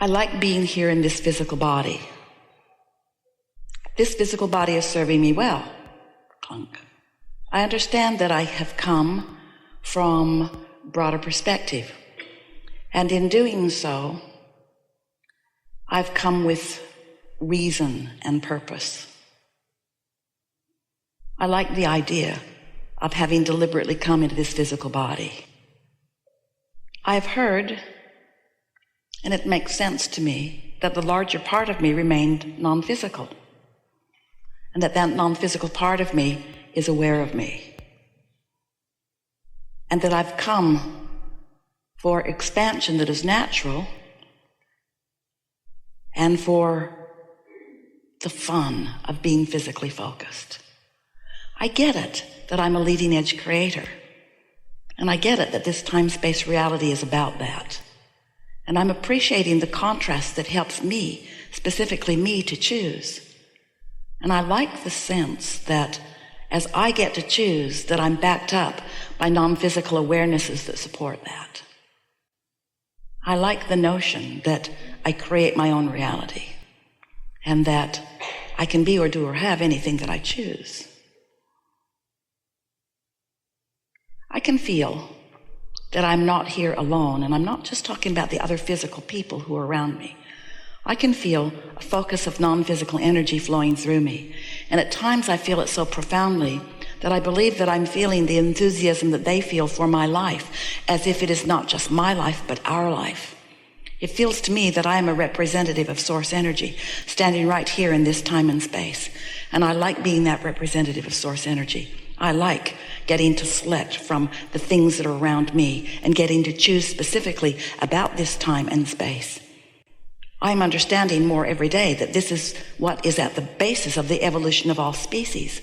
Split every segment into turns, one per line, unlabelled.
I like being here in this physical body. This physical body is serving me well. Clunk. I understand that I have come from broader perspective. And in doing so, I've come with reason and purpose. I like the idea of having deliberately come into this physical body. I've heard, and it makes sense to me, that the larger part of me remained non-physical, and that non-physical part of me is aware of me, and that I've come for expansion that is natural and for the fun of being physically focused. I get it that I'm a leading edge creator, and I get it that this time-space reality is about that. And I'm appreciating the contrast that helps me, specifically me, to choose. And I like the sense that as I get to choose, that I'm backed up by non-physical awarenesses that support that. I like the notion that I create my own reality and that I can be or do or have anything that I choose. I can feel that I'm not here alone, and I'm not just talking about the other physical people who are around me. I can feel a focus of non-physical energy flowing through me, and at times I feel it so profoundly that I believe that I'm feeling the enthusiasm that they feel for my life, as if it is not just my life, but our life. It feels to me that I am a representative of source energy, standing right here in this time and space, and I like being that representative of source energy. I like getting to select from the things that are around me and getting to choose specifically about this time and space. I'm understanding more every day that this is what is at the basis of the evolution of all species.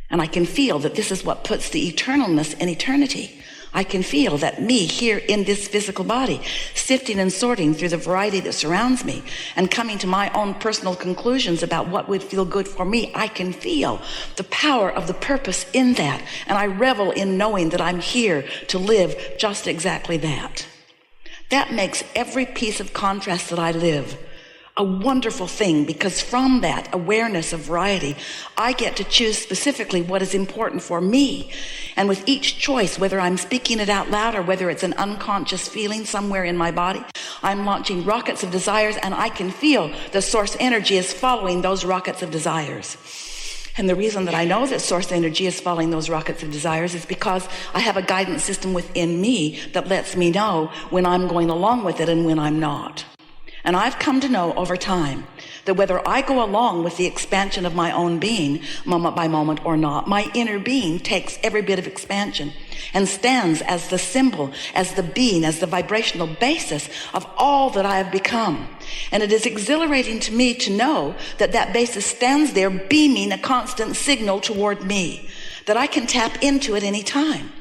And I can feel that this is what puts the eternalness in eternity. I can feel that me here in this physical body, sifting and sorting through the variety that surrounds me and coming to my own personal conclusions about what would feel good for me, I can feel the power of the purpose in that. And I revel in knowing that I'm here to live just exactly that. That makes every piece of contrast that I live a wonderful thing, because from that awareness of variety, I get to choose specifically what is important for me. And with each choice, whether I'm speaking it out loud or whether it's an unconscious feeling somewhere in my body, I'm launching rockets of desires, and I can feel the source energy is following those rockets of desires. And the reason that I know that source energy is following those rockets of desires is because I have a guidance system within me that lets me know when I'm going along with it and when I'm not. And I've come to know over time that whether I go along with the expansion of my own being, moment by moment or not, my inner being takes every bit of expansion and stands as the symbol, as the being, as the vibrational basis of all that I have become. And it is exhilarating to me to know that that basis stands there beaming a constant signal toward me, that I can tap into at any time.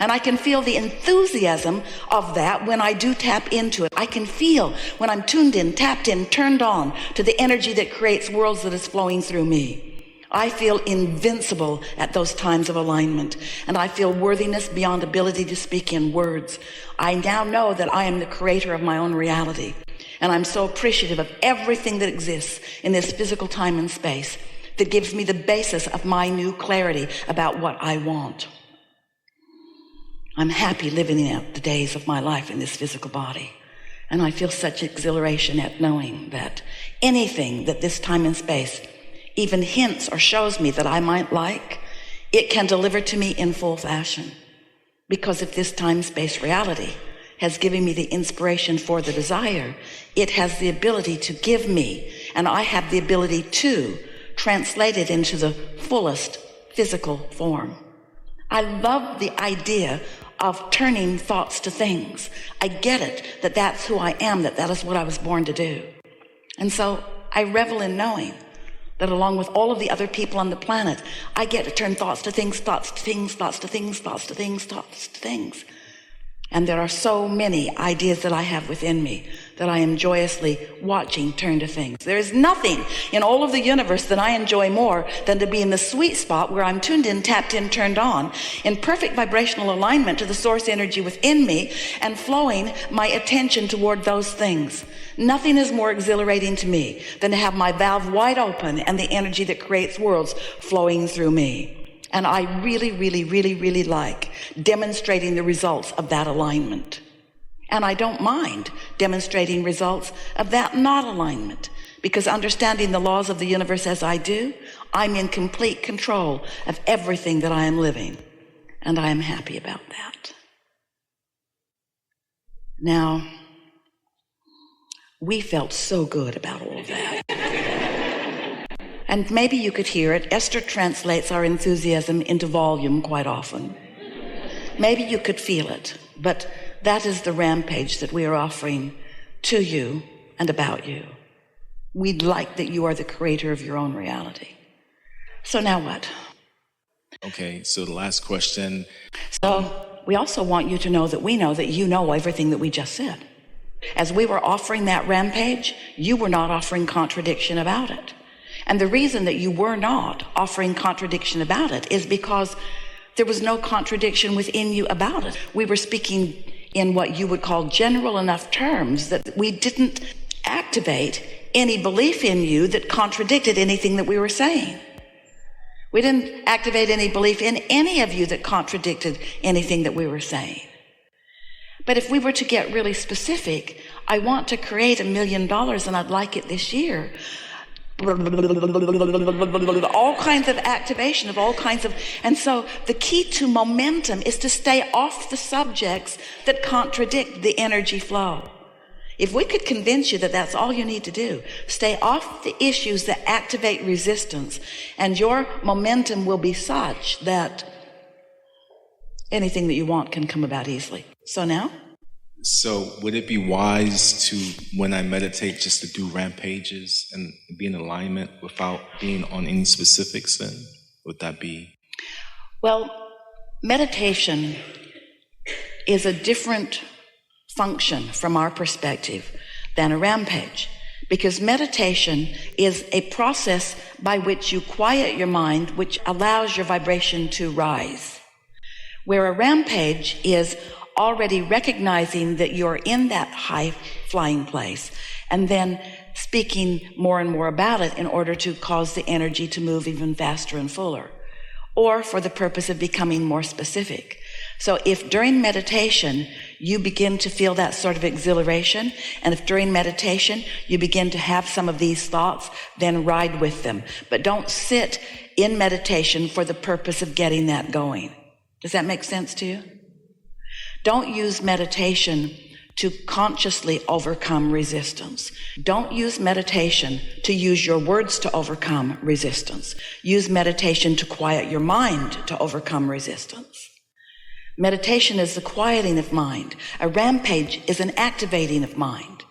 And I can feel the enthusiasm of that when I do tap into it. I can feel when I'm tuned in, tapped in, turned on to the energy that creates worlds that is flowing through me. I feel invincible at those times of alignment, and I feel worthiness beyond ability to speak in words. I now know that I am the creator of my own reality, and I'm so appreciative of everything that exists in this physical time and space that gives me the basis of my new clarity about what I want. I'm happy living out the days of my life in this physical body. And I feel such exhilaration at knowing that anything that this time and space even hints or shows me that I might like, it can deliver to me in full fashion. Because if this time-space reality has given me the inspiration for the desire, it has the ability to give me, and I have the ability to translate it into the fullest physical form. I love the idea of turning thoughts to things. I get it, that that's who I am, that is what I was born to do. And so I revel in knowing that along with all of the other people on the planet, I get to turn thoughts to things, thoughts to things, thoughts to things, thoughts to things, thoughts to things. And there are so many ideas that I have within me that I am joyously watching turn to things. There is nothing in all of the universe that I enjoy more than to be in the sweet spot where I'm tuned in, tapped in, turned on, in perfect vibrational alignment to the source energy within me and flowing my attention toward those things. Nothing is more exhilarating to me than to have my valve wide open and the energy that creates worlds flowing through me. And I really, really, really, really like demonstrating the results of that alignment. And I don't mind demonstrating results of that not alignment, because understanding the laws of the universe as I do, I'm in complete control of everything that I am living. And I am happy about that. Now, we felt so good about all of that. And maybe you could hear it. Esther translates our enthusiasm into volume quite often. Maybe you could feel it, but that is the rampage that we are offering to you and about you. We'd like that you are the creator of your own reality. So now what?
Okay, so the last question.
So we also want you to know that we know that you know everything that we just said. As we were offering that rampage, you were not offering contradiction about it. And the reason that you were not offering contradiction about it is because there was no contradiction within you about it. We were speaking in what you would call general enough terms that we didn't activate any belief in you that contradicted anything that we were saying. We didn't activate any belief in any of you that contradicted anything that we were saying. But if we were to get really specific, I want to create $1 million and I'd like it this year. All kinds of activation of all kinds of, and so the key to momentum is to stay off the subjects that contradict the energy flow. If we could convince you that that's all you need to do, stay off the issues that activate resistance, and your momentum will be such that anything that you want can come about easily. So now?
So would it be wise to, when I meditate, just to do rampages and be in alignment without being on any specifics then? Would that be?
Well, meditation is a different function from our perspective than a rampage, because meditation is a process by which you quiet your mind, which allows your vibration to rise. Where a rampage is already recognizing that you're in that high flying place and then speaking more and more about it in order to cause the energy to move even faster and fuller, or for the purpose of becoming more specific. So if during meditation you begin to feel that sort of exhilaration, and if during meditation you begin to have some of these thoughts, then ride with them. But don't sit in meditation for the purpose of getting that going. Does that make sense to you? Don't use meditation to consciously overcome resistance. Don't use meditation to use your words to overcome resistance. Use meditation to quiet your mind to overcome resistance. Meditation is the quieting of mind. A rampage is an activating of mind.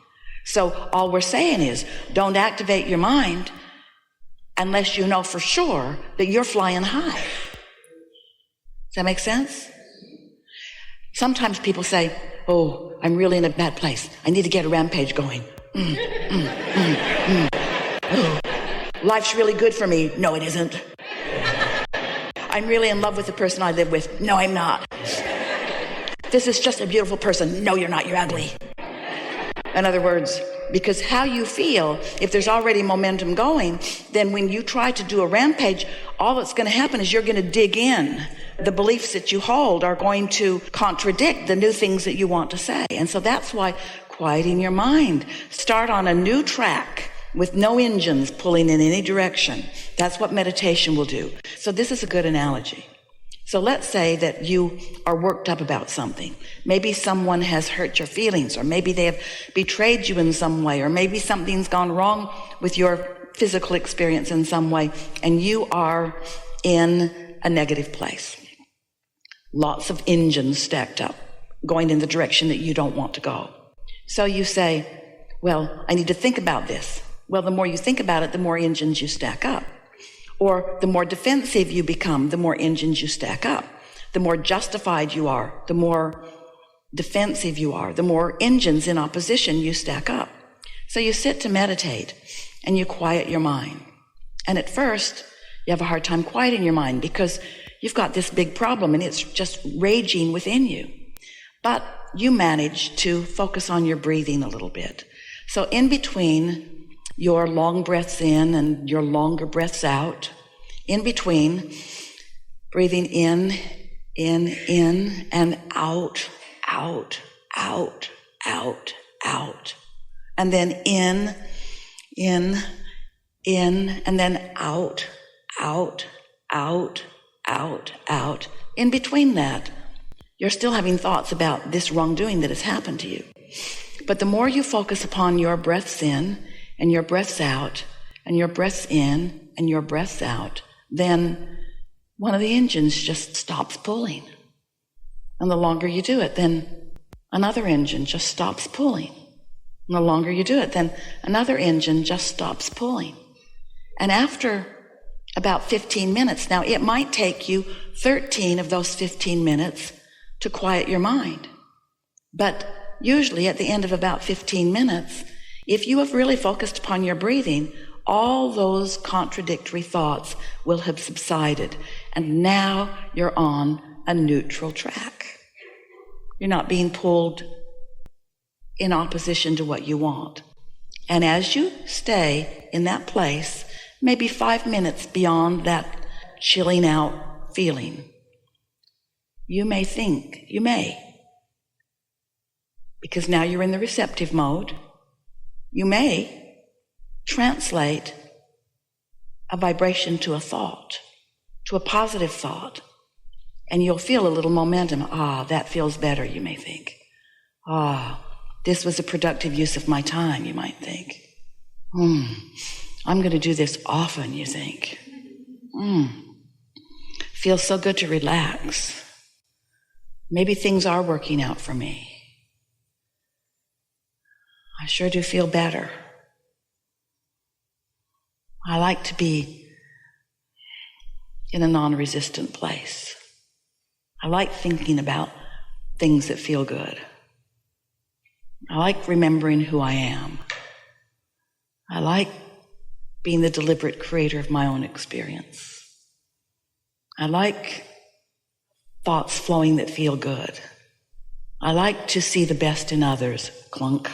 So all we're saying is, don't activate your mind unless you know for sure that you're flying high. Does that make sense? Sometimes people say, oh, I'm really in a bad place. I need to get a rampage going. Oh, life's really good for me. No, it isn't. I'm really in love with the person I live with. No, I'm not. This is just a beautiful person. No, you're not. You're ugly. In other words, because how you feel, if there's already momentum going, then when you try to do a rampage, all that's going to happen is you're going to dig in. The beliefs that you hold are going to contradict the new things that you want to say. And so that's why quieting your mind. Start on a new track with no engines pulling in any direction. That's what meditation will do. So this is a good analogy. So let's say that you are worked up about something. Maybe someone has hurt your feelings, or maybe they have betrayed you in some way, or maybe something's gone wrong with your physical experience in some way, and you are in a negative place. Lots of engines stacked up, going in the direction that you don't want to go. So you say, well, I need to think about this. Well, the more you think about it, the more engines you stack up. Or the more defensive you become, the more engines you stack up. The more justified you are, the more defensive you are, the more engines in opposition you stack up. So you sit to meditate and you quiet your mind. And at first, you have a hard time quieting your mind because you've got this big problem and it's just raging within you. But you manage to focus on your breathing a little bit. So in between your long breaths in and your longer breaths out, in between, breathing in, and out, out, out, out, out. And then in, and then out, out, out, out, out. In between that, you're still having thoughts about this wrongdoing that has happened to you. But the more you focus upon your breaths in and your breaths out and your breaths in and your breaths out, then one of the engines just stops pulling. And the longer you do it, then another engine just stops pulling. And the longer you do it, then another engine just stops pulling. And after about 15 minutes, now it might take you 13 of those 15 minutes to quiet your mind. But usually at the end of about 15 minutes, if you have really focused upon your breathing, all those contradictory thoughts will have subsided. And now you're on a neutral track. You're not being pulled in opposition to what you want. And as you stay in that place, maybe 5 minutes beyond that chilling out feeling, you may think, because now you're in the receptive mode, you may translate a vibration to a thought, to a positive thought, and you'll feel a little momentum. That feels better, you may think. This was a productive use of my time, you might think. I'm going to do this often, you think. Feels so good to relax. Maybe things are working out for me. I sure do feel better. I like to be in a non-resistant place. I like thinking about things that feel good. I like remembering who I am. I like being the deliberate creator of my own experience. I like thoughts flowing that feel good. I like to see the best in others. Clunk.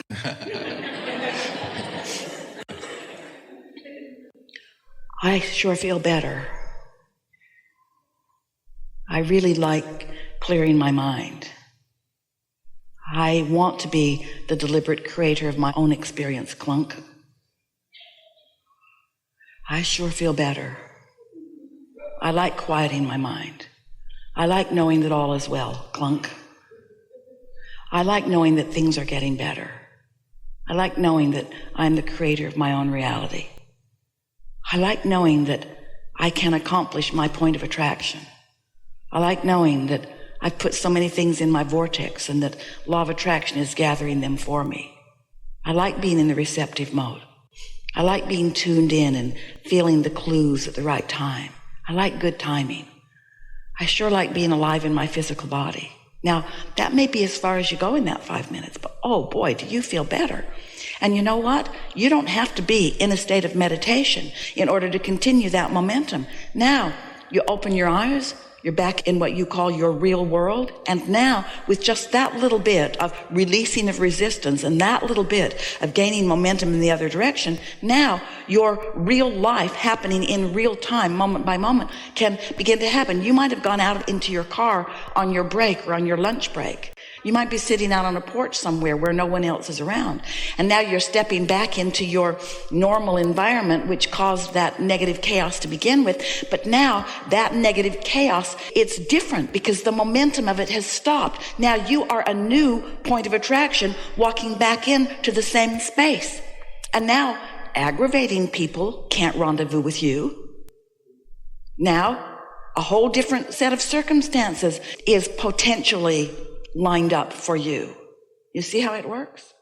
I sure feel better. I really like clearing my mind. I want to be the deliberate creator of my own experience. Clunk. I sure feel better. I like quieting my mind. I like knowing that all is well. Clunk. I like knowing that things are getting better. I like knowing that I'm the creator of my own reality. I like knowing that I can accomplish my point of attraction. I like knowing that I've put so many things in my vortex and that law of attraction is gathering them for me. I like being in the receptive mode. I like being tuned in and feeling the clues at the right time. I like good timing. I sure like being alive in my physical body. Now, that may be as far as you go in that 5 minutes, but oh boy, do you feel better. And you know what? You don't have to be in a state of meditation in order to continue that momentum. Now, you open your eyes, you're back in what you call your real world, and now, with just that little bit of releasing of resistance and that little bit of gaining momentum in the other direction, now your real life happening in real time, moment by moment, can begin to happen. You might have gone out into your car on your break or on your lunch break. You might be sitting out on a porch somewhere where no one else is around. And now you're stepping back into your normal environment, which caused that negative chaos to begin with. But now that negative chaos, it's different because the momentum of it has stopped. Now you are a new point of attraction walking back into the same space. And now aggravating people can't rendezvous with you. Now a whole different set of circumstances is potentially lined up for you. You see how it works?